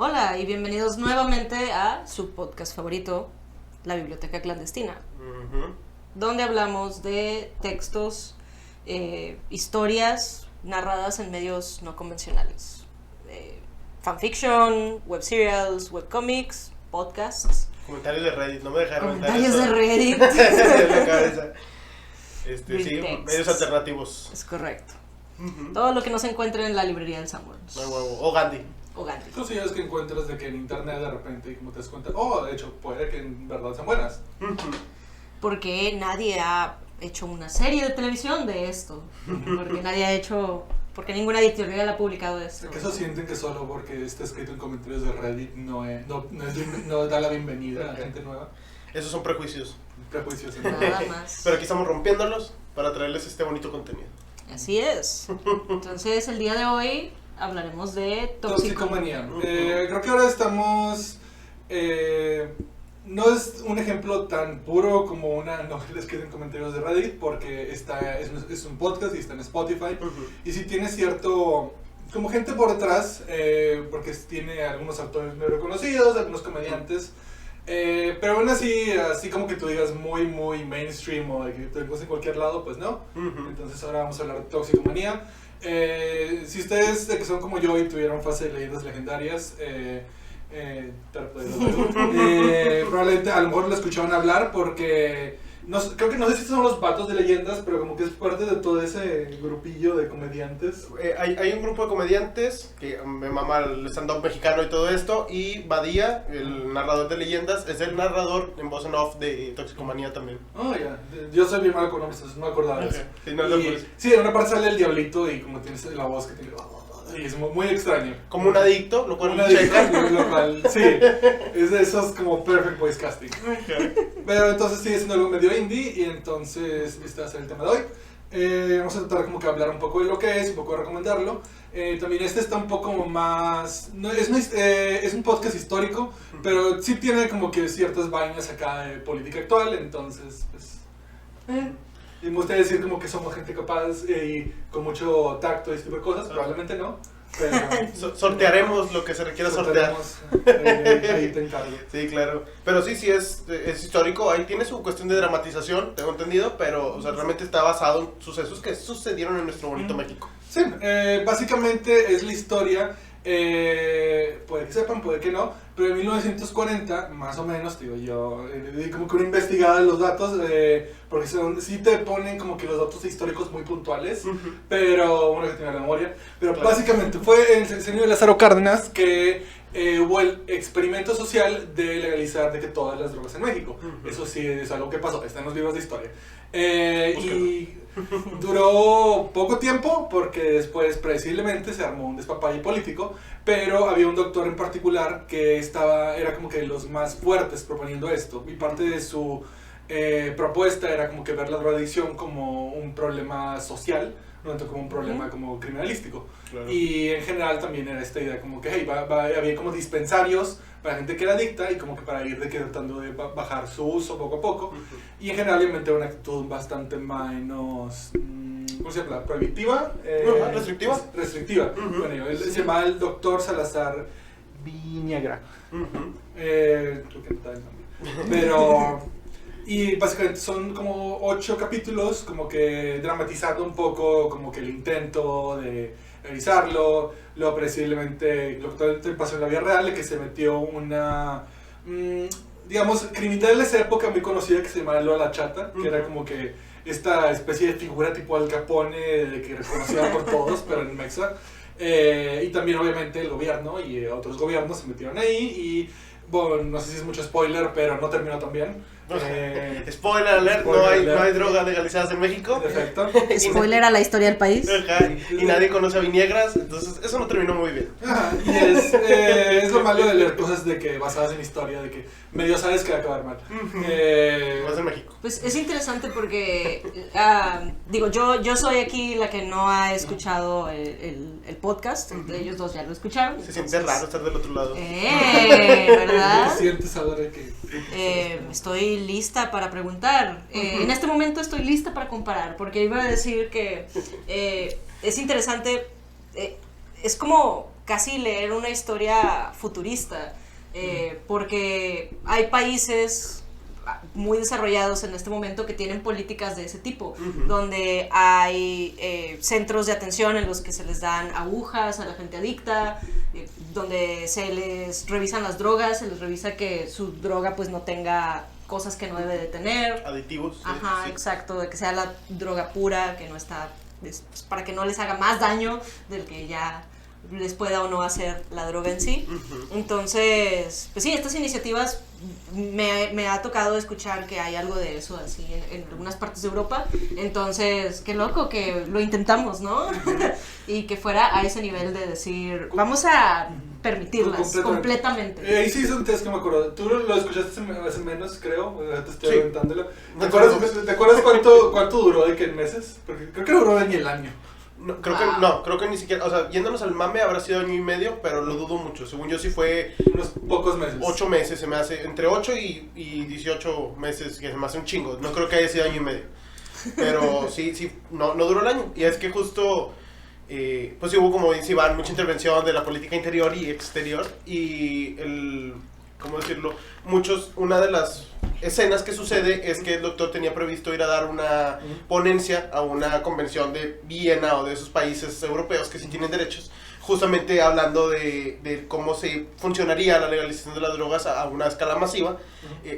Hola y bienvenidos nuevamente a su podcast favorito, La Biblioteca Clandestina, donde hablamos de textos, historias narradas en medios no convencionales. Fanfiction, web serials, webcomics, podcasts. Comentarios de Reddit, no me dejaron Comentarios de Reddit. en la cabeza. Sí, Texts. medios alternativos. Es correcto. Todo lo que no se encuentre en la librería del Sanborns. No, huevo. O Gandhi. O Gandhi. Cosillas que encuentras de que en internet de repente, como te das cuenta, de hecho, puede que en verdad sean buenas. Porque nadie ha hecho una serie de televisión de esto. Porque ninguna editorial ha publicado esto. Que eso sienten que solo porque está escrito en comentarios de Reddit no da la bienvenida a gente nueva. Esos son prejuicios. Prejuicios. Nada más. Pero aquí estamos rompiéndolos para traerles este bonito contenido. Así es. Entonces, el día de hoy hablaremos de Toxicomanía. Creo que ahora estamos... no es un ejemplo tan puro como una novela escrita en comentarios de Reddit, porque es un podcast y está en Spotify. Y sí tiene cierto... como gente por detrás, porque tiene algunos actores muy reconocidos, algunos comediantes. Pero aún así como que tú digas muy mainstream o de que te encuentres en cualquier lado, pues no. Entonces ahora vamos a hablar de Toxicomanía. Si ustedes que son como yo y tuvieron fase de leyendas legendarias, probablemente a lo mejor lo escucharon hablar porque creo que no sé si son los vatos de leyendas, pero como que es parte de todo ese grupillo de comediantes. Hay un grupo de comediantes que me mama el stand-up mexicano y todo esto, y Badía, el narrador de leyendas, es el narrador en voz en off de Toxicomanía también. Ya. Yo soy bien malo con nombres, entonces no me acordaba de eso. Sí, En una parte sale el diablito y como tienes la voz que tiene... Y es muy extraño. como un adicto, lo cual sí, es de esos como perfect voice casting. Pero entonces sigue siendo algo medio indie y entonces este va a ser el tema de hoy. Vamos a tratar como que hablar un poco de lo que es, un poco de recomendarlo. También este está un poco más... es un podcast histórico, pero sí tiene como que ciertas vainas acá de política actual, entonces pues... Y me gustaría decir como que somos gente capaz y con mucho tacto y este tipo de cosas, probablemente no, pero... sortearemos lo que se requiera sortear. Ahí te encargo. Sí, claro. Pero sí es histórico. Ahí tiene su cuestión de dramatización, tengo entendido, pero o sea, realmente está basado en sucesos que sucedieron en nuestro bonito México. Sí, básicamente es la historia, puede que sepan, puede que no, pero en 1940, más o menos, digo yo, como que una investigada de los datos, porque sí te ponen como que los datos históricos muy puntuales, pero uno que tiene la memoria, pero claro. Básicamente fue en el sexenio de Lázaro Cárdenas que hubo el experimento social de legalizar de que todas las drogas en México. Eso sí es algo que pasó, está en los libros de historia. Y duró poco tiempo porque después predeciblemente se armó un despapalle político, pero había un doctor en particular que era como que los más fuertes proponiendo esto, y parte de su propuesta era como que ver la drogadicción como un problema social, no tanto como un problema como criminalístico. Claro. Y en general también era esta idea como que había como dispensarios para gente que era adicta y como que para ir tratando de bajar su uso poco a poco. Y en general obviamente una actitud bastante menos, ¿cómo se llama? Prohibitiva. ¿Restrictiva? Restrictiva. Bueno, él se llama el doctor Salazar Viñagra. Creo que no está el nombre. Pero... Y básicamente son como 8 capítulos, como que dramatizando un poco como que el intento de realizarlo, luego precisamente lo que pasó en la vida real, que se metió una, digamos, criminal de esa época muy conocida que se llamaba Lola la Chata, que era como que esta especie de figura tipo Al Capone, de que reconocida por todos, pero en Mexa. Y también obviamente el gobierno y otros gobiernos se metieron ahí y, bueno, no sé si es mucho spoiler, pero no terminó tan bien. Spoiler alert, no hay drogas legalizadas en México. Perfecto. Spoiler a la historia del país. Y nadie conoce a Viñegras, entonces eso no terminó muy bien. Y es lo malo de leer cosas de que basadas en historia, de que medio sabes que va a acabar mal. Más en México. Pues es interesante porque, digo, yo soy aquí la que no ha escuchado el podcast, ellos dos ya lo escucharon. Se siente raro estar del otro lado. ¿Verdad? ¿Qué sientes ahora que...? Estoy lista para preguntar. En este momento estoy lista para comparar, porque iba a decir que es interesante, es como casi leer una historia futurista, porque hay países muy desarrollados en este momento que tienen políticas de ese tipo, donde hay centros de atención en los que se les dan agujas a la gente adicta, donde se les revisan las drogas, se les revisa que su droga pues no tenga cosas que no debe de tener. Aditivos. Ajá, sí. exacto, de que sea la droga pura, que no está, pues, para que no les haga más daño del que ya les pueda o no hacer la droga en sí. Entonces, pues sí, estas iniciativas me ha tocado escuchar que hay algo de eso así en algunas partes de Europa. Entonces, qué loco que lo intentamos, ¿no? Y que fuera a ese nivel de decir, vamos a permitirlas completamente. Ahí sí hizo un test que me acuerdo. Tú lo escuchaste hace menos, creo. Te estoy Sí. aventándolo. ¿Te acuerdas cuánto duró de que en meses? Porque creo que no duró ni el año. No, creo que ni siquiera, o sea, yéndonos al mame habrá sido año y medio, pero lo dudo mucho. Según yo sí fue unos pocos meses. 8 meses, se me hace, entre 8 y 18 meses, que se me hace un chingo. No creo que haya sido año y medio. Pero sí, no duró el año. Y es que justo, pues sí hubo, como dice Iván, mucha intervención de la política interior y exterior. Y ¿cómo decirlo? Una de las escenas que sucede es que el doctor tenía previsto ir a dar una ponencia a una convención de Viena o de esos países europeos que sí tienen derechos, justamente hablando de cómo se funcionaría la legalización de las drogas a una escala masiva.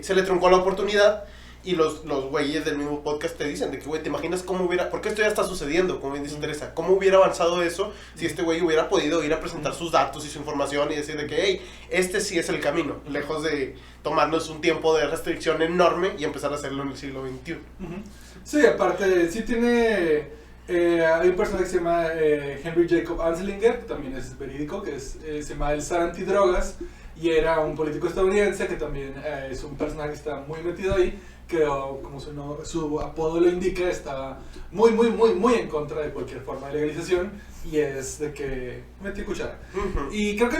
Se le truncó la oportunidad. Y los güeyes del mismo podcast te dicen de que, güey, ¿te imaginas cómo hubiera... Porque esto ya está sucediendo, como bien dice Teresa. ¿Cómo hubiera avanzado eso si este güey hubiera podido ir a presentar sus datos y su información y decir de que, hey, este sí es el camino, lejos de tomarnos un tiempo de restricción enorme y empezar a hacerlo en el siglo XXI? Sí, aparte, sí tiene... hay un personaje que se llama Henry Jacob Anslinger, que también es verídico, que se llama el zar antidrogas, y era un político estadounidense que también es un personaje que está muy metido ahí, que como su apodo lo indica, está muy en contra de cualquier forma de legalización, y es de que metí cuchara. Y creo que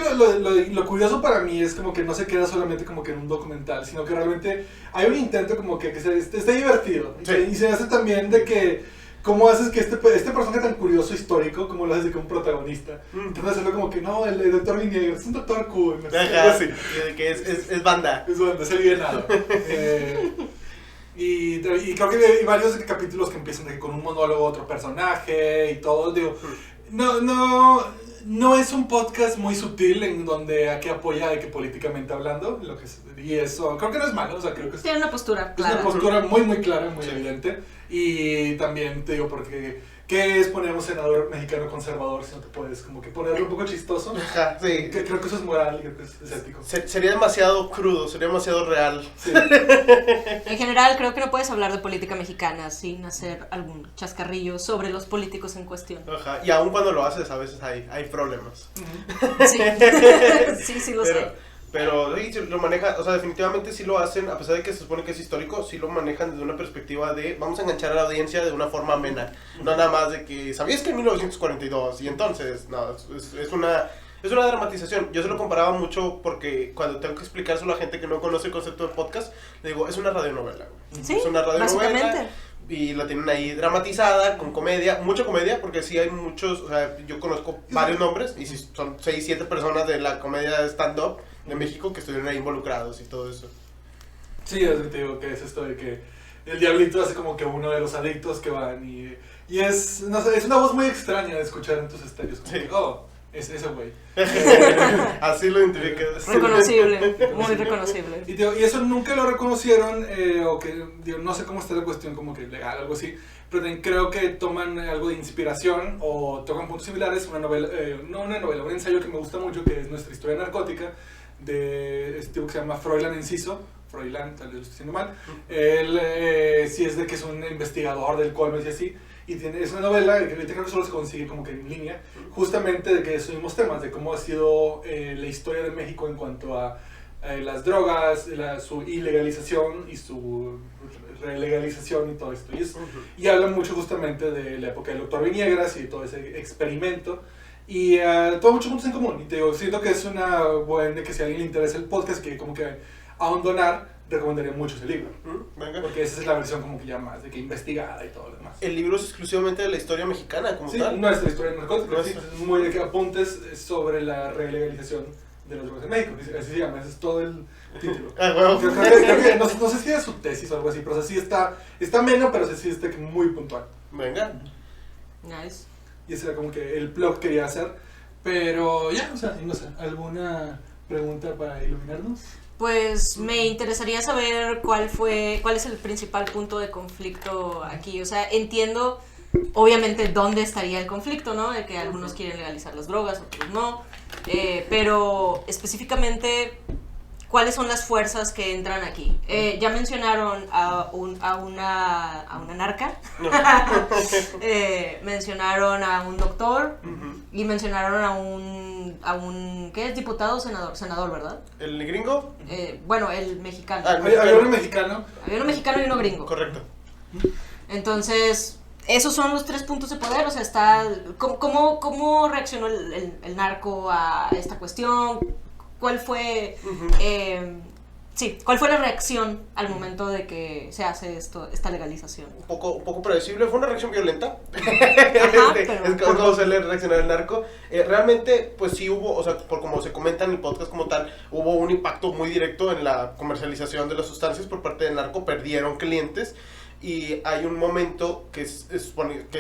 lo curioso para mí es como que no se queda solamente como que en un documental, sino que realmente hay un intento como que esté divertido, sí. Y se hace también de que ¿cómo haces que este personaje tan curioso histórico, cómo lo haces de que un protagonista? Entonces hacerlo como que no, el doctor Viniegra es un doctor cool, no sé, Ajá, así. que es banda. Es banda, es alienado. Y creo que hay varios capítulos que empiezan de que con un monólogo otro personaje y todo, digo, no es un podcast muy sutil en donde aquí apoya de que políticamente hablando, y eso creo que no es malo, o sea, creo que Tiene una postura clara. es una postura muy clara, muy evidente. Y también te digo, porque ¿qué es poner un senador mexicano conservador si no te puedes como que ponerlo un poco chistoso? Ajá, sí. Creo que eso es moral y creo que es ético. Sería demasiado crudo, sería demasiado real. Sí. En general, creo que no puedes hablar de política mexicana sin hacer algún chascarrillo sobre los políticos en cuestión. Ajá, y aun cuando lo haces, a veces hay problemas. Sí, sí lo sé. Pero sí, lo maneja, o sea, definitivamente sí lo hacen, a pesar de que se supone que es histórico, sí lo manejan desde una perspectiva de vamos a enganchar a la audiencia de una forma amena. No nada más de que, ¿sabías que en 1942? Y entonces, no, es una dramatización. Yo se lo comparaba mucho porque cuando tengo que explicárselo a gente que no conoce el concepto de podcast, le digo, es una radionovela. Sí, es una radionovela. básicamente. Y la tienen ahí dramatizada, con comedia, mucha comedia, porque sí hay muchos, o sea, yo conozco varios nombres, y sí son 6, 7 personas de la comedia de stand-up de México que estuvieron ahí involucrados y todo eso. Sí, es te digo que es esto de que el diablito hace como que uno de los adictos que van y es, no sé, es una voz muy extraña de escuchar en tus estéreos, como Sí. que, oh, es ese güey. Así lo identificas. Reconocible, muy reconocible. Y eso nunca lo reconocieron, o que, digo, no sé cómo está la cuestión, como que legal, algo así, pero también creo que toman algo de inspiración o tocan puntos similares, una novela, un ensayo que me gusta mucho, que es Nuestra historia narcótica, de este tipo que se llama Froilán Enciso. Froilán, tal vez lo estoy diciendo mal. Él sí es de que es un investigador del Colmex y así. Y es una novela que ahorita creo que solo se consigue como que en línea, justamente de que esos mismos temas, de cómo ha sido la historia de México en cuanto a las drogas, su ilegalización y su relegalización y todo esto. Y habla mucho justamente de la época del doctor Viniegas y todo ese experimento. Y todo muchos puntos en común. Y te digo, siento que es una buena, que si a alguien le interesa el podcast, que como que ahondonar recomendaría mucho ese libro. Venga. Porque esa es la versión como que ya más de que investigada y todo lo demás. El libro es exclusivamente de la historia mexicana, como Sí, tal. nuestra historia de narcóticos. No Sí, es- muy de que apuntes sobre la relegalización de los drogas en México. Así se llama, ese es todo el título. Ah, bueno. Creo que no sé si es su tesis o algo así, pero o sea, sí está ameno, pero sí está muy puntual. Venga. Nice. Y ese era como que el blog que quería hacer. Pero ya, o sea, no sé, ¿alguna pregunta para iluminarnos? Pues me interesaría saber cuál es el principal punto de conflicto aquí. O sea, entiendo obviamente dónde estaría el conflicto, ¿no? De que algunos quieren legalizar las drogas, otros no. Pero específicamente, ¿cuáles son las fuerzas que entran aquí? Ya mencionaron a una narca, No. mencionaron a un doctor Ujú. y mencionaron a un ¿qué es? Diputado o senador? Senador, ¿verdad? ¿El gringo? Bueno, el mexicano. Ah, Había uno mexicano. Había uno mexicano y uno gringo. Correcto. Entonces, esos son los 3 puntos de poder. O sea, ¿cómo reaccionó el narco a esta cuestión? ¿Cuál fue, Ujú. cuál fue la reacción al momento de que se hace esta legalización? Un poco predecible, fue una reacción violenta. pero- Es como suele reaccionar el narco. Realmente, pues sí hubo, o sea, por como se comenta en el podcast como tal, hubo un impacto muy directo en la comercialización de las sustancias por parte del narco, perdieron clientes. Y hay un momento que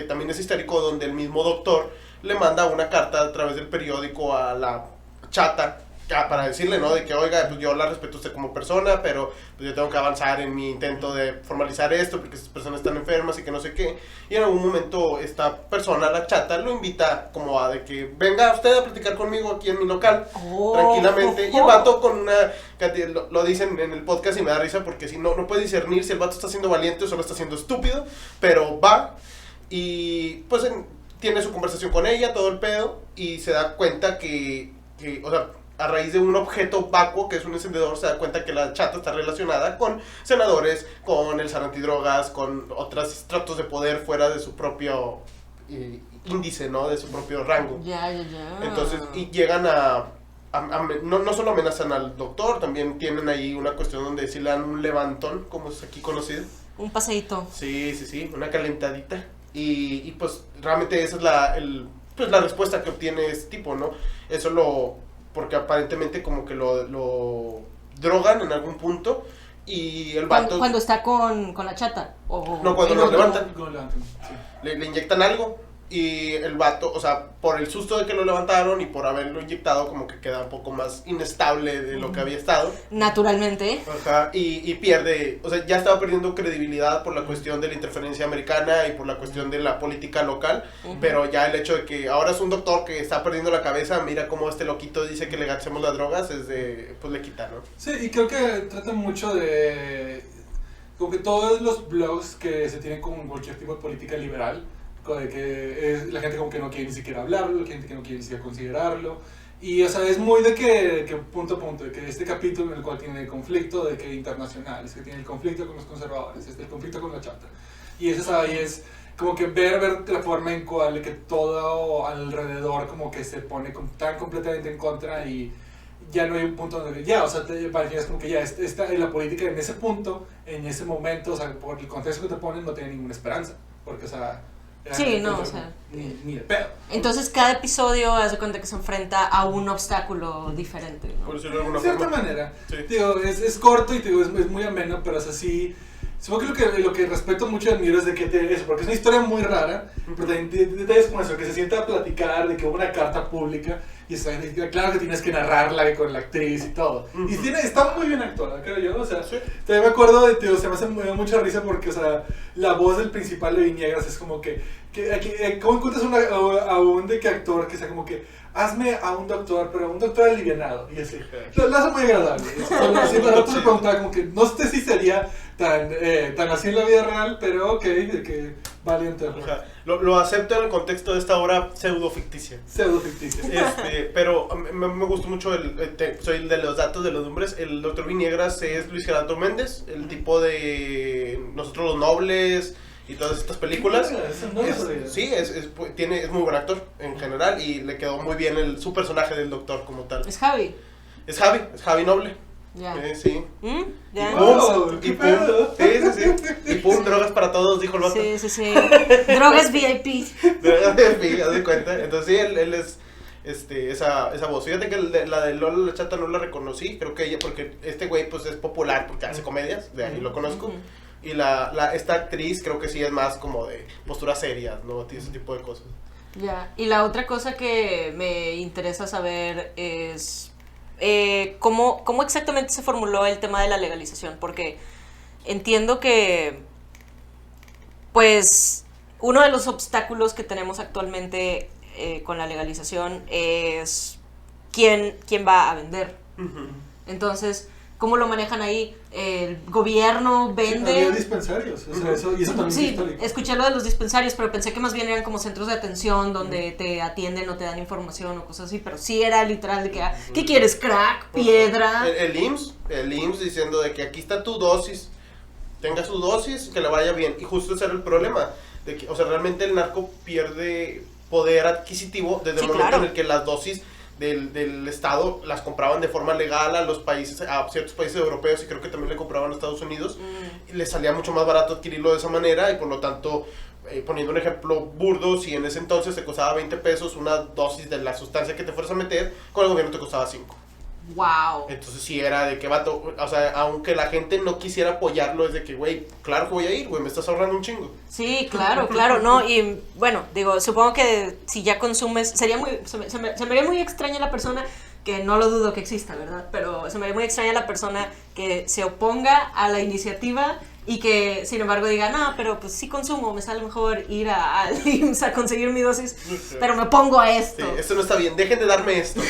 también es histórico, donde el mismo doctor le manda una carta a través del periódico a la chata, para decirle, ¿no? De que, oiga, pues yo la respeto a usted como persona, pero pues yo tengo que avanzar en mi intento de formalizar esto, porque estas personas están enfermas y que no sé qué. Y en algún momento esta persona, la chata, lo invita como a de que venga usted a platicar conmigo aquí en mi local, tranquilamente. Y el vato con una, lo dicen en el podcast y me da risa porque si no puede discernir si el vato está siendo valiente o solo está siendo estúpido, pero va y pues tiene su conversación con ella, todo el pedo, y se da cuenta que o sea, a raíz de un objeto vacuo que es un encendedor, se da cuenta que la chata está relacionada con senadores, con el SAR antidrogas, con otros estratos de poder fuera de su propio índice, ¿no? De su propio rango. Ya. Entonces, y llegan no solo amenazan al doctor, también tienen ahí una cuestión donde sí le dan un levantón, como es aquí conocido. Un paseíto. Sí, una calentadita. Y pues realmente esa es la respuesta que obtiene este tipo, ¿no? Porque aparentemente como que lo drogan en algún punto y el vato Cuando está con la chata. No, cuando lo levantan. Sí. le inyectan algo y el vato, o sea, por el susto de que lo levantaron y por haberlo inyectado como que queda un poco más inestable de lo que había estado. Naturalmente. Ajá, y pierde, o sea, ya estaba perdiendo credibilidad por la cuestión de la interferencia americana y por la cuestión de la política local, pero ya el hecho de que ahora es un doctor que está perdiendo la cabeza, mira cómo este loquito dice que legalicemos las drogas, pues le quita, ¿no? Sí, y creo que trata mucho de... Como que todos los blogs que se tienen con cualquier tipo de política liberal, de que la gente como que no quiere ni siquiera hablarlo, la gente que no quiere ni siquiera considerarlo. Y o sea, es muy de que punto a punto, de que este capítulo en el cual tiene el conflicto de que internacional, es que tiene el conflicto con los conservadores, el conflicto con la chata. Y eso ahí es como que ver la forma en cual que todo alrededor como que se pone tan completamente en contra y ya no hay un punto donde ya, o sea, es como que ya está en la política en ese punto, en ese momento, o sea, por el contexto que te ponen no tiene ninguna esperanza, porque o sea... Sí, no, o sea... Ni de pedo. Entonces cada episodio hace cuenta que se enfrenta a un obstáculo diferente, ¿no? Por decirlo de alguna De cierta forma. manera. Sí. Digo, es corto y digo, es muy ameno, pero es así. Supongo que lo que respeto mucho y admiro es de que eso, porque es una historia muy rara, pero también detalles como eso, que se sienta a platicar de que hubo una carta pública y claro que tienes que narrarla con la actriz y todo. Y está muy bien actuada, creo yo, o sea, Sí. también me acuerdo de, tío, me da mucha risa porque, o sea, la voz del principal de Viñegas es como que ¿cómo encuentras a un de que actor que sea como que hazme a un doctor, pero a un doctor alivianado? Y así, lo hace muy agradable. Siempre rato se preguntaba como que, no sé si sería tan así en la vida real, pero ok, de que valiente. O sea, lo acepto en el contexto de esta obra pseudo ficticia. Pseudo ficticio. Pero me gustó mucho soy el de los datos de los nombres. El doctor Viñegras es Luis Gerardo Méndez, el tipo de Nosotros los Nobles y todas estas películas. Sí, es muy buen actor en general y le quedó muy bien su personaje del doctor como tal. Es Javi. Es Javi Noble. Ya. Sí. Ya. Y pum, Oh, y qué pum. pedo. Sí. Y pum, drogas para todos, dijo el vato. Sí. Drogas VIP. Haz de cuenta. Entonces sí, él es esa voz. Fíjate que la de Lola la Chata no la reconocí. Creo que ella, porque este güey pues es popular porque hace comedias, de ahí lo conozco. Ujú. Y esta actriz creo que sí es más como de posturas serias, ¿no? Tiene ese tipo de cosas. Ya. Y la otra cosa que me interesa saber es cómo exactamente se formuló el tema de la legalización. Porque entiendo que, pues, uno de los obstáculos que tenemos actualmente con la legalización es quién va a vender. Entonces, ¿cómo lo manejan ahí? El gobierno vende. Había dispensarios, o sea, eso también es Sí, histórico. escuché lo de los dispensarios, pero pensé que más bien eran como centros de atención donde te atienden o te dan información o cosas así, pero sí era literal de que, ¿qué quieres? ¿Crack? ¿Piedra? El IMSS diciendo de que aquí está tu dosis, tenga su dosis, que le vaya bien. Y justo ese era el problema, de que, o sea, realmente el narco pierde poder adquisitivo desde Sí, el momento claro. en el que las dosis del Estado las compraban de forma legal a los países, a ciertos países europeos, y creo que también le compraban a Estados Unidos, y les salía mucho más barato adquirirlo de esa manera, y por lo tanto, poniendo un ejemplo burdo, si en ese entonces te costaba 20 pesos una dosis de la sustancia que te fueras a meter, con el gobierno te costaba 5. Wow. Entonces sí era de que vato, o sea, aunque la gente no quisiera apoyarlo, es de que, güey, claro que voy a ir, güey, me estás ahorrando un chingo. Sí, claro, no, y bueno, digo, supongo que si ya consumes, sería muy, se me haría muy extraña la persona, que no lo dudo que exista, ¿verdad? Pero se me haría muy extraña la persona que se oponga a la iniciativa y que, sin embargo, diga, no, pero pues sí consumo, me sale mejor ir al IMSS a conseguir mi dosis, pero me pongo a esto. Sí, esto no está bien, dejen de darme esto,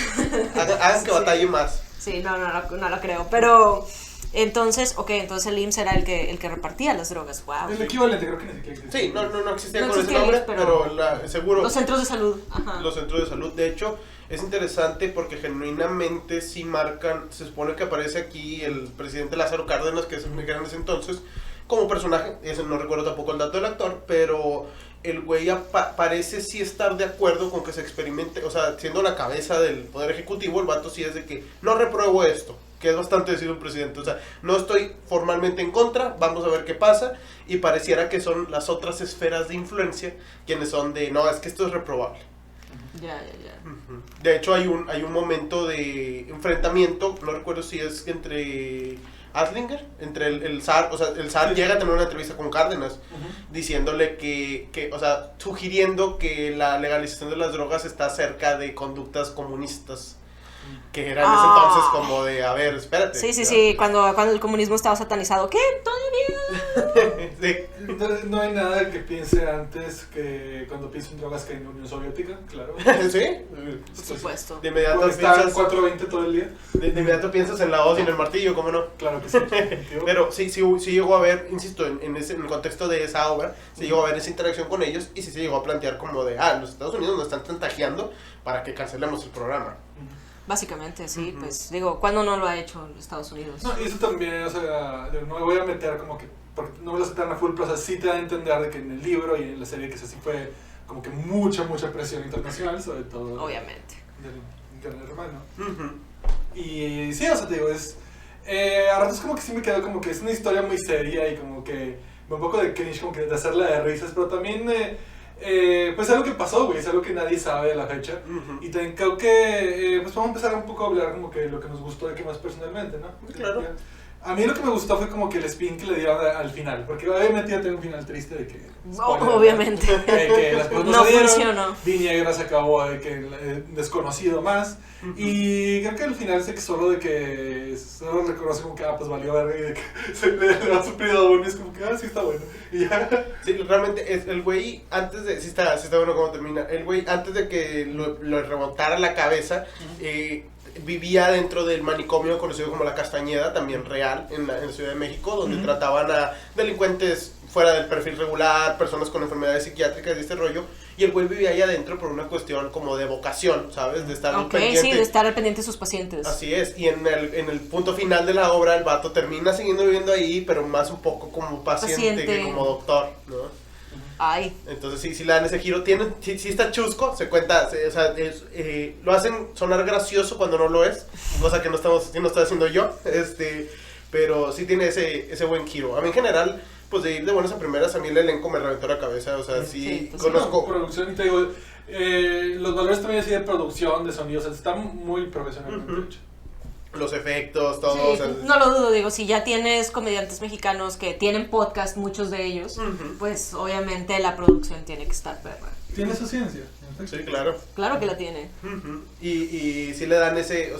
hagan que Sí. batalle más. Sí, no lo creo, pero entonces el IMSS era el que repartía las drogas, wow. El equivalente, creo que ni siquiera existe. Sí, no existía No con ese existía nombre, el IMSS, pero seguro Los centros de salud, ajá. los centros de salud, de hecho, es interesante porque genuinamente sí marcan, se supone que aparece aquí el presidente Lázaro Cárdenas, que era en ese entonces, como personaje, ese no recuerdo tampoco el dato del actor, pero el güey parece sí estar de acuerdo con que se experimente, o sea, siendo la cabeza del Poder Ejecutivo, el vato sí es de que no repruebo esto, que es bastante decir un presidente, o sea, no estoy formalmente en contra, vamos a ver qué pasa, y pareciera que son las otras esferas de influencia quienes son de, no, es que esto es reprobable. Ya. Ujú. De hecho hay un momento de enfrentamiento, no recuerdo si es entre Adlinger, entre el zar, o sea, el zar llega a tener una entrevista con Cárdenas, diciéndole que, o sea, sugiriendo que la legalización de las drogas está cerca de conductas comunistas, que era en ese entonces como de, a ver, espérate. Sí, cuando el comunismo estaba satanizado, ¿qué? ¿Todavía? Sí. No hay nada que piense antes que cuando pienso en drogas que en la Unión Soviética, claro. ¿Sí? Por supuesto. De inmediato Cuando está piensas, 420 todo el día. de inmediato piensas en la hoz y en el martillo, ¿cómo no? Claro que sí. definitivo. Pero sí llegó a ver, insisto, en el contexto de esa obra, sí llegó a ver esa interacción con ellos y sí se llegó a plantear como de, los Estados Unidos nos están chantajeando para que cancelemos el programa. Básicamente, sí, pues digo, ¿cuándo no lo ha hecho Estados Unidos? No, y eso también, o sea, no me voy a meter como que, porque no voy a aceptar a full, pero o sea, sí te da a entender de que en el libro y en la serie que se sí fue como que mucha presión internacional, sobre todo Obviamente. del internet hermano. Ujú. Y sí, o sea, te digo, a ratos como que sí me quedo como que es una historia muy seria y como que un poco de cringe, como que de hacerla de risas, pero también, pues es algo que pasó, güey, es algo que nadie sabe a la fecha. Ujú. Y también creo que, pues vamos a empezar un poco a hablar como que lo que nos gustó de que más personalmente, ¿no? Claro. A mí lo que me gustó fue como que el spin que le dieron al final, porque obviamente ya tengo un final triste de que... spoiler, Obviamente. que las cosas No se dieron, funcionó. Viñegra se acabó de que desconocido más, y creo que al final se solo de que solo reconoce como que, pues valió verga, y de que se le va suplir a uno, y es como que, sí está bueno, y ya. Sí, realmente es el güey antes de, sí está bueno cómo termina, el güey antes de que lo rebotara la cabeza, vivía dentro del manicomio conocido como La Castañeda, también real, en la Ciudad de México, donde trataban a delincuentes fuera del perfil regular, personas con enfermedades psiquiátricas y este rollo, y el güey vivía ahí adentro por una cuestión como de vocación, ¿sabes? De estar Ok, pendiente. sí, de estar al pendiente de sus pacientes. Así es, y en el punto final de la obra el vato termina siguiendo viviendo ahí, pero más un poco como paciente. Que como doctor, ¿no? Ay. Entonces sí le dan ese giro. Sí está chusco, se cuenta, o sea, lo hacen sonar gracioso cuando no lo es, cosa que no estoy haciendo yo, pero sí tiene ese buen giro. A mí en general, pues de ir de buenas a primeras, a mí el elenco me reventó la cabeza, o sea, sí pues conozco. Producción, y te digo, los valores también así de producción, de sonido, o sea, está muy profesionalmente hecho. Los efectos, todo. Sí, o sea, no lo dudo, digo, si ya tienes comediantes mexicanos que tienen podcast, muchos de ellos, pues obviamente la producción tiene que estar perra. Tiene su ciencia. Sí, claro. Claro que la tiene. Y sí le dan ese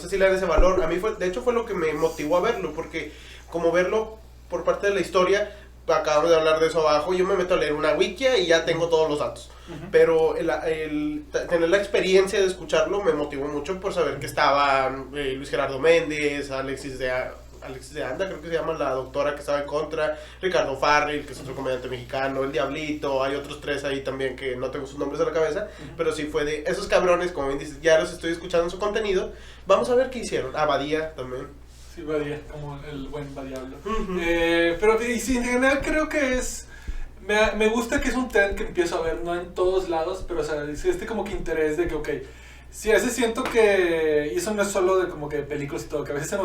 valor. A mí de hecho fue lo que me motivó a verlo, porque como verlo por parte de la historia, acabamos de hablar de eso abajo, yo me meto a leer una wikia y ya tengo todos los datos. Pero el tener la experiencia de escucharlo me motivó mucho por saber que estaban Luis Gerardo Méndez, Alexis de Anda, creo que se llama la doctora que estaba en contra, Ricardo Farril, que es otro comediante mexicano, El Diablito, hay otros 3 ahí también que no tengo sus nombres a la cabeza, pero sí fue de esos cabrones, como bien dices, ya los estoy escuchando en su contenido, vamos a ver qué hicieron. Badía también. Sí, Badía, como el buen Badiablo. Pero sí, en general creo que es... Me gusta que es un trend que empiezo a ver, no en todos lados, pero o sea, como que interés de que, ok, sí, a veces siento que, y eso no es solo de como que películas y todo, que a veces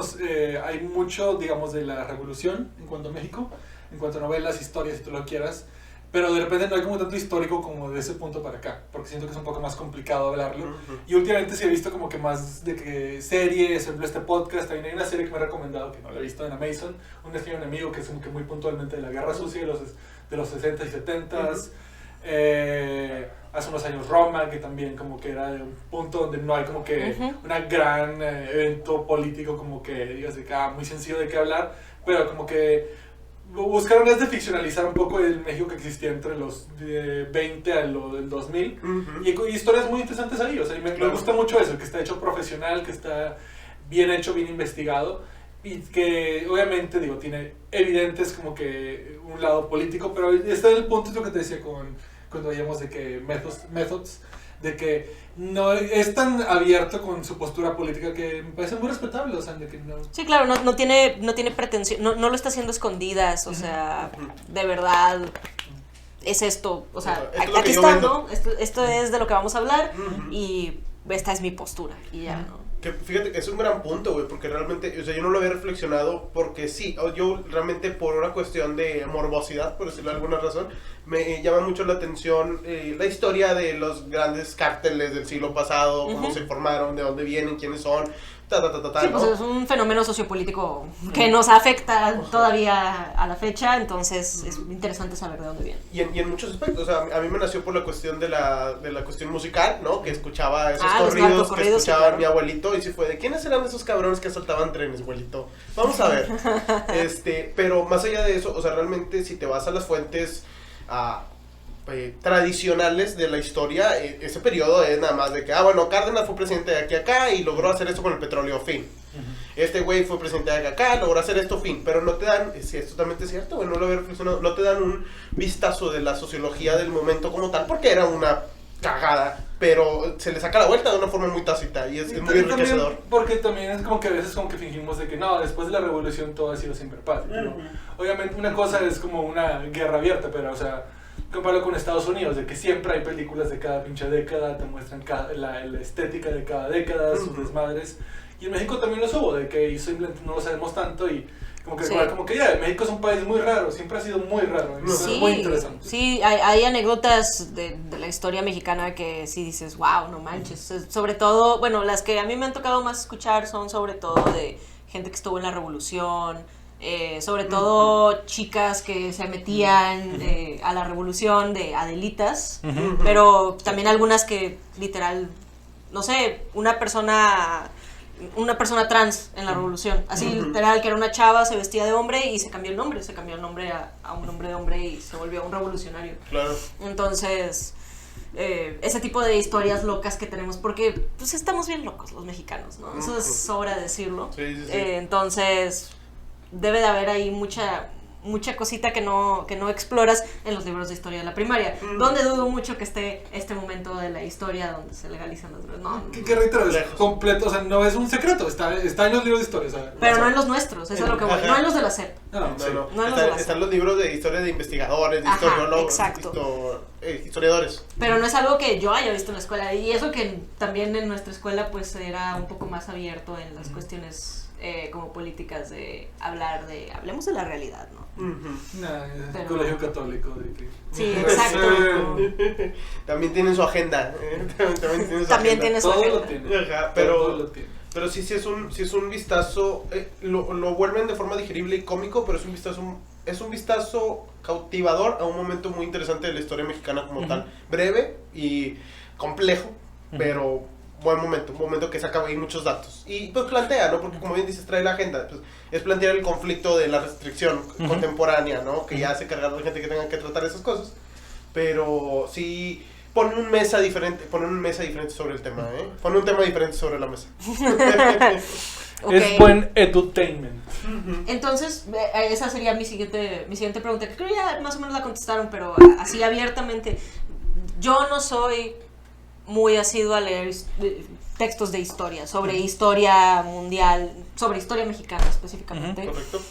hay mucho, digamos, de la revolución en cuanto a México, en cuanto a novelas, historias, si tú lo quieras, pero de repente no hay como tanto histórico como de ese punto para acá, porque siento que es un poco más complicado hablarlo. Y últimamente sí he visto como que más de que series, por ejemplo este podcast, también hay una serie que me ha recomendado, que no la he visto, en Amazon, Un destino enemigo, que es como que muy puntualmente de la Guerra Sucia de los 60s y 70s. Hace unos años Roma, que también como que era de un punto donde no hay como que una gran evento político como que digas de que muy sencillo de qué hablar, pero como que buscaron es de ficcionalizar un poco el México que existía entre los 20 a del 2000 y historias muy interesantes ahí, o sea, me gusta mucho eso, que está hecho profesional, que está bien hecho, bien investigado y que obviamente digo, tiene evidentes como que un lado político, pero está en el punto de lo que te decía cuando veíamos de que methods, de que no es tan abierto con su postura política que me parece muy respetable, o sea, de que no... Sí, claro, no tiene pretensión, no lo está haciendo escondidas, o sea, de verdad es esto, o sea, aquí está, ¿no? Esto es de lo que vamos a hablar y esta es mi postura y ya, ¿no? Que fíjate que es un gran punto, güey, porque realmente, o sea, yo no lo había reflexionado porque sí, yo realmente por una cuestión de morbosidad, por decirlo de alguna razón, me llama mucho la atención la historia de los grandes cárteles del siglo pasado, cómo se formaron, de dónde vienen, quiénes son, sí, pues ¿no? es un fenómeno sociopolítico que nos afecta todavía a la fecha, entonces es interesante saber de dónde viene. Y en muchos aspectos, o sea, a mí me nació por la cuestión de la cuestión musical, ¿no? Que escuchaba esos corridos que escuchaba claro. Mi abuelito, y sí fue de, ¿quiénes eran esos cabrones que asaltaban trenes, abuelito? Vamos a ver. Pero más allá de eso, o sea, realmente si te vas a las fuentes tradicionales de la historia, ese periodo es nada más de que, bueno, Cárdenas fue presidente de aquí a acá y logró hacer esto con el petróleo, fin. Este güey fue presidente de acá, logró hacer esto, fin. Pero no te dan, si es totalmente cierto, no lo había reflexionado, no te dan un vistazo de la sociología del momento como tal, porque era una cagada, pero se le saca la vuelta de una forma muy tácita y es muy enriquecedor. Porque también es como que a veces como que fingimos de que no, después de la revolución todo ha sido siempre paz. Pero obviamente una cosa es como una guerra abierta, pero o sea, compararlo con Estados Unidos, de que siempre hay películas de cada pinche década, te muestran la estética de cada década, sus desmadres. Y en México también los hubo, de que simplemente no lo sabemos tanto y como que, como que ya, México es un país muy raro, siempre ha sido muy raro, sí, es muy interesante. Sí, hay anécdotas de la historia mexicana que sí dices, wow, no manches. Sobre todo, bueno, las que a mí me han tocado más escuchar son sobre todo de gente que estuvo en la revolución, sobre todo chicas que se metían a la revolución, de Adelitas, pero también algunas que literal, no sé, una persona trans en la revolución, así literal, que era una chava, se vestía de hombre y se cambió el nombre a un nombre de hombre y se volvió un revolucionario. Claro. Entonces, ese tipo de historias locas que tenemos, porque pues estamos bien locos los mexicanos, ¿no? Eso es sobra decirlo. Sí. Entonces, debe de haber ahí mucha mucha cosita que no exploras en los libros de historia de la primaria, donde dudo mucho que esté este momento de la historia donde se legalizan las drogas. No, que reitero, es completo, o sea, no es un secreto, está en los libros de historia. O sea, pero no en los nuestros, eso es lo que voy, no en los de la SEP. Están los libros de historia de investigadores, de historiólogos, historiadores. Pero no es algo que yo haya visto en la escuela, y eso que también en nuestra escuela pues era un poco más abierto en las cuestiones como políticas de hablemos de la realidad, ¿no? Pero, colegio católico. Sí, exacto. También tienen su agenda. También tiene su agenda. Todo lo tiene. Ajá, pero sí es un vistazo, lo vuelven de forma digerible y cómico, pero es un vistazo cautivador a un momento muy interesante de la historia mexicana como tal. Breve y complejo, pero buen momento, un momento que saca ahí muchos datos. Y pues plantea, ¿no? Porque como bien dices, trae la agenda, pues es plantear el conflicto de la restricción contemporánea, ¿no? Que ya hace cargar a la gente que tenga que tratar esas cosas. Pero sí pone una mesa diferente sobre el tema, ¿eh? Pone un tema diferente sobre la mesa. Okay. Es buen edutainment. Entonces, esa sería mi siguiente pregunta, que creo ya más o menos la contestaron, pero así abiertamente. Yo no soy muy asiduo a leer textos de historia, sobre historia mundial, sobre historia mexicana específicamente. Correcto.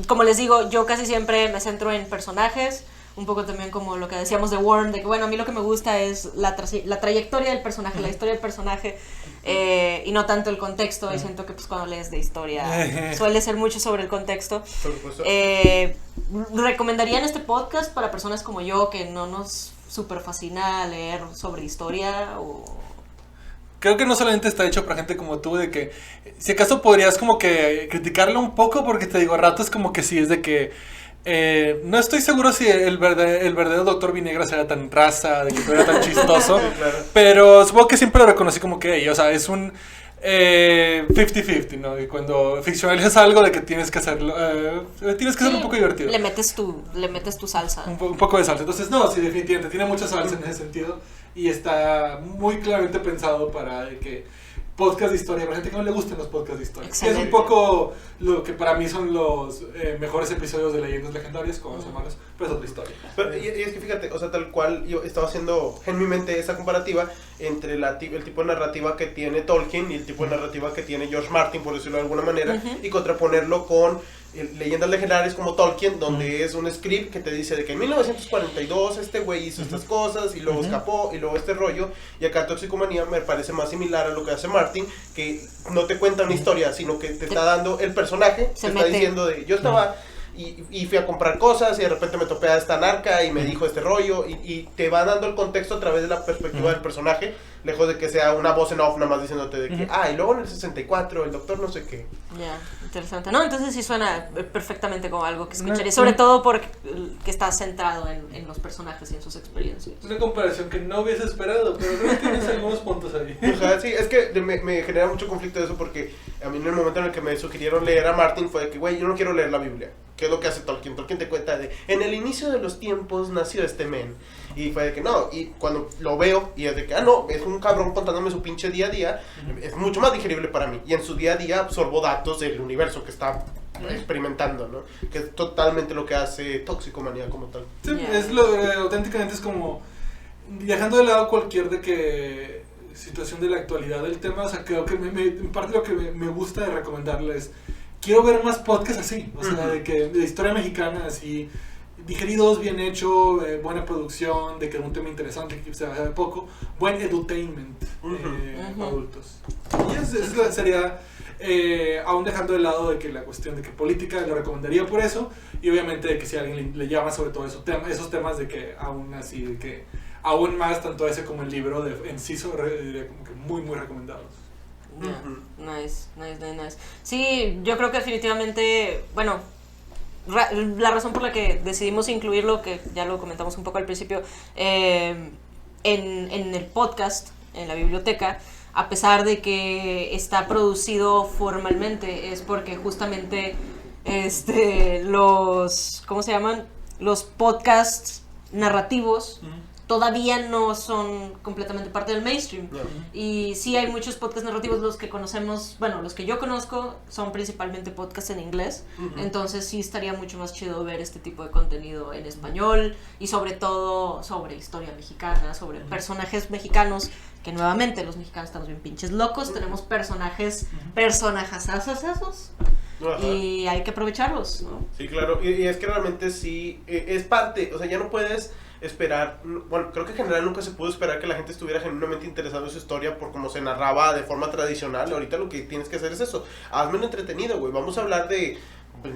Como les digo, yo casi siempre me centro en personajes, un poco también como lo que decíamos de Worm, de que bueno, a mí lo que me gusta es la trayectoria del personaje, la historia del personaje, y no tanto el contexto, y siento que pues cuando lees de historia suele ser mucho sobre el contexto. Por supuesto. ¿Recomendarían este podcast para personas como yo que no nos súper fascina leer sobre historia? O creo que no solamente está hecho para gente como tú, de que si acaso podrías como que criticarlo un poco, porque te digo, a ratos como que sí, es de que no estoy seguro si el verdadero Dr. Vinegas era tan raza, de que no era tan chistoso, Claro. pero supongo que siempre lo reconocí como que, o sea, es un 50-50, ¿no? Y cuando ficcionalizas algo de que tienes que hacerlo, tienes que ser un poco divertido. Le metes tu salsa. Un poco de salsa. Entonces, no, sí, definitivamente, tiene mucha salsa en ese sentido. Y está muy claramente pensado para que podcast de historia, para gente que no le gusten los podcasts de historia. Es un poco lo que para mí son los mejores episodios de Leyendas Legendarias, como los hermanos, pero es otra historia. Pero, y es que fíjate, o sea, tal cual yo estaba haciendo en mi mente esa comparativa entre el tipo de narrativa que tiene Tolkien y el tipo de narrativa que tiene George Martin, por decirlo de alguna manera, y contraponerlo con Leyendas Legendarias como Tolkien, donde es un script que te dice de que en 1942 este güey hizo estas cosas y luego escapó y luego este rollo, y acá Toxicomanía me parece más similar a lo que hace Martin, que no te cuenta una historia, sino que te está dando el personaje, te está diciendo de yo estaba y fui a comprar cosas y de repente me topé a esta narca y me dijo este rollo, y te va dando el contexto a través de la perspectiva del personaje, lejos de que sea una voz en off nada más diciéndote de que y luego en el 64 el doctor no sé qué. Ya, interesante. No, entonces sí suena perfectamente como algo que escucharía, sobre todo porque que está centrado en los personajes y en sus experiencias. Una comparación que no hubiese esperado, pero creo que tienes algunos puntos ahí. Ajá, sí, es que me genera mucho conflicto eso, porque a mí en el momento en el que me sugirieron leer a Martin fue de que, güey, yo no quiero leer la Biblia. ¿Qué es lo que hace Tolkien? Tolkien te cuenta de, en el inicio de los tiempos nació este men. Y fue de que no, y cuando lo veo, y es de que, no, es un cabrón contándome su pinche día a día, es mucho más digerible para mí. Y en su día a día absorbo datos del universo que está experimentando, ¿no? Que es totalmente lo que hace Toxicomanía como tal. Sí, es auténticamente es como, dejando de lado cualquier situación de la actualidad del tema, o sea, creo que en parte lo que me gusta de recomendarles, quiero ver más podcasts así, o sea, de historia mexicana así, digeridos, bien hecho, buena producción, de que era un tema interesante que se hace de poco, buen edutainment para adultos. Y eso sería, aún dejando de lado de que la cuestión de que política lo recomendaría por eso, y obviamente de que si a alguien le llama sobre todo esos temas de que aún así, de que aún más tanto ese como el libro en sí son como que muy muy recomendados. Nice. Sí, yo creo que definitivamente, bueno, la razón por la que decidimos incluirlo, que ya lo comentamos un poco al principio, en el podcast, en la biblioteca, a pesar de que está producido formalmente, es porque justamente ¿cómo se llaman? Los podcasts narrativos todavía no son completamente parte del mainstream. No. Y sí hay muchos podcasts narrativos, los que conocemos, bueno, los que yo conozco son principalmente podcasts en inglés, entonces sí estaría mucho más chido ver este tipo de contenido en español y sobre todo sobre historia mexicana, sobre personajes mexicanos, que nuevamente los mexicanos estamos bien pinches locos, tenemos personajazazos y hay que aprovecharlos, ¿no? Sí, claro, y es que realmente sí, es parte, o sea, ya no puedes esperar, bueno, creo que en general nunca se pudo esperar que la gente estuviera genuinamente interesada en su historia por cómo se narraba de forma tradicional. Ahorita lo que tienes que hacer es eso, hazme un entretenido, güey, vamos a hablar de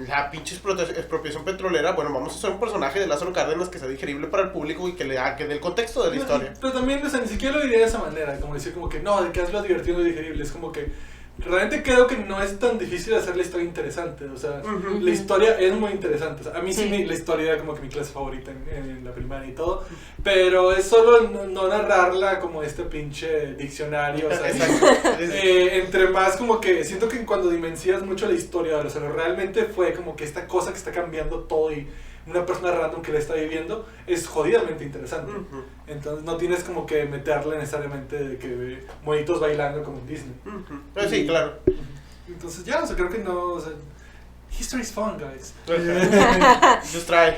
la pinche expropiación petrolera. Bueno, vamos a hacer un personaje de Lázaro Cárdenas que sea digerible para el público y que le dé el contexto de la historia. Pero también, o sea, ni siquiera lo diría de esa manera, como decir como que no, de que hazlo divertido y digerible, es como que realmente creo que no es tan difícil hacer la historia interesante, o sea, la historia es muy interesante, o sea, a mí sí, la historia era como que mi clase favorita en la primaria y todo, pero es solo no narrarla como este pinche diccionario, o sea, entre más como que siento que cuando dimensionas mucho la historia, o sea, realmente fue como que esta cosa que está cambiando todo y una persona random que la está viviendo es jodidamente interesante. Entonces no tienes como que meterle necesariamente de que monitos bailando como en Disney. Sí, claro. Entonces ya, o sea, creo que no, o sea, history is fun, guys. Just try.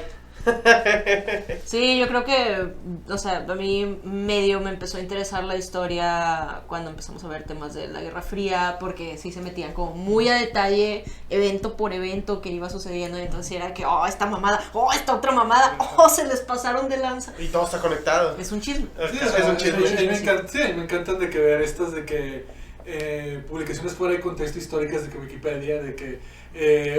Sí, yo creo que, o sea, a mí medio me empezó a interesar la historia cuando empezamos a ver temas de la Guerra Fría, porque sí se metían como muy a detalle, evento por evento que iba sucediendo, y entonces era que, oh, esta mamada, oh, esta otra mamada, oh, se les pasaron de lanza. Y todo está conectado. Es un chisme. Sí, o sea, es un chisme. me encantan de que ver estas de que publicaciones fuera de contexto históricas de que Wikipedia, de que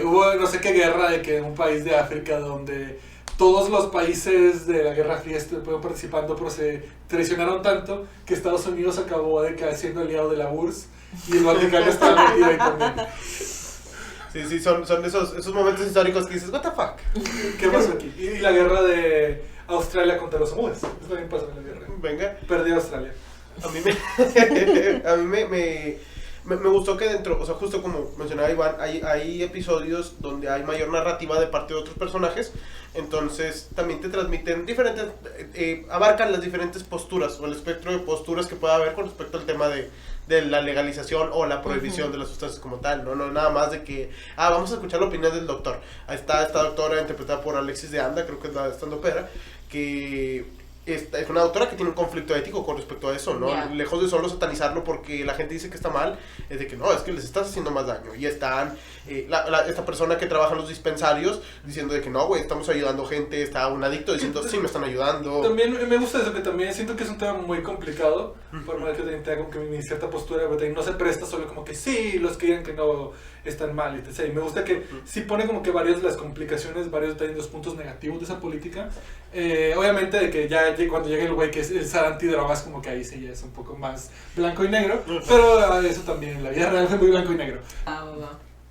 hubo no sé qué guerra, de que en un país de África donde todos los países de la Guerra Fría estuvieron participando, pero se traicionaron tanto que Estados Unidos acabó de que siendo aliado de la URSS y el Vaticano estaba metido ahí también. Sí, son esos momentos históricos que dices, what the fuck. ¿Qué pasó aquí? Y la guerra de Australia contra los Samoas. Eso también pasó en la guerra. Venga. Perdió Australia. A mí me gustó que dentro, o sea, justo como mencionaba Iván, hay episodios donde hay mayor narrativa de parte de otros personajes, entonces también te transmiten diferentes, abarcan las diferentes posturas o el espectro de posturas que pueda haber con respecto al tema de la legalización o la prohibición de las sustancias como tal, no nada más de que, vamos a escuchar la opinión del doctor. Ahí está esta doctora interpretada por Alexis de Anda, creo que es la estandopera, que es una autora que tiene un conflicto ético con respecto a eso, ¿no? Yeah. Lejos de solo satanizarlo porque la gente dice que está mal, es de que no, es que les estás haciendo más daño. Y están, esta persona que trabaja en los dispensarios diciendo de que no, güey, estamos ayudando gente, está un adicto diciendo, sí, me están ayudando. También me gusta eso, que también siento que es un tema muy complicado, por más que también tenga como que mi cierta postura, pero también no se presta solo como que sí, los que digan que no están mal, etc. Y me gusta que sí pone como que varias de las complicaciones, varios de los puntos negativos de esa política. Obviamente de que ya cuando llegue el güey que es el SAR antidrogas, como que ahí sí ya es un poco más blanco y negro, pero eso también en la vida real es muy blanco y negro.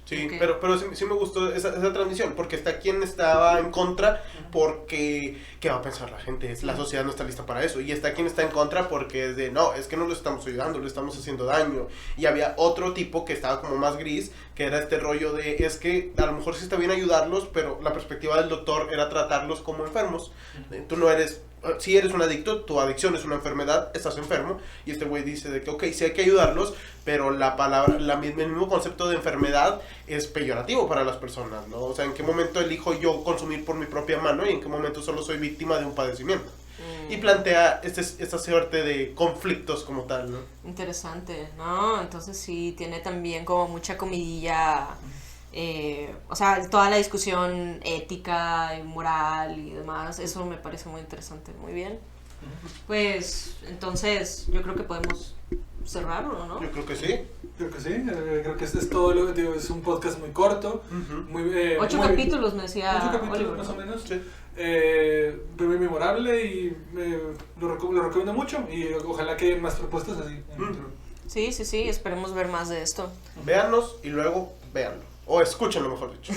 Sí, Okay. pero sí me gustó esa transmisión, porque está quien estaba en contra, porque ¿qué va a pensar la gente? La sociedad no está lista para eso, y está quien está en contra porque es de, no, es que no lo estamos ayudando, le estamos haciendo daño, y había otro tipo que estaba como más gris, que era este rollo de, es que a lo mejor sí está bien ayudarlos, pero la perspectiva del doctor era tratarlos como enfermos. Tú no eres, si eres un adicto, tu adicción es una enfermedad, estás enfermo, y este güey dice de que, ok, sí hay que ayudarlos, pero la palabra, el mismo concepto de enfermedad es peyorativo para las personas, ¿no? O sea, ¿en qué momento elijo yo consumir por mi propia mano y en qué momento solo soy víctima de un padecimiento? Y plantea esta suerte de conflictos como tal, ¿no? Interesante, ¿no? Entonces sí, tiene también como mucha comidilla, o sea, toda la discusión ética y moral y demás, eso me parece muy interesante, muy bien. Pues, entonces, yo creo que podemos cerrarlo, ¿no? Yo creo que sí. Creo que sí, creo que este es todo lo que digo, es un podcast muy corto, muy 8 capítulos, me decía 8 capítulos Oliver, más ¿no? o menos. Sí. Muy memorable y lo recomiendo mucho y ojalá que haya más propuestas así. Sí, esperemos ver más de esto. Véannos y luego véanlo. O escúchenlo, mejor dicho.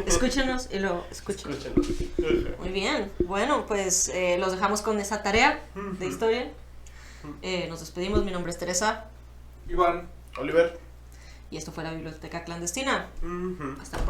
Escúchenos y lo escuchen. Escúchenlo. Muy bien, bueno, pues los dejamos con esa tarea de historia. Nos despedimos, mi nombre es Teresa. Iván. Oliver. Y esto fue la Biblioteca Clandestina. Hasta la próxima.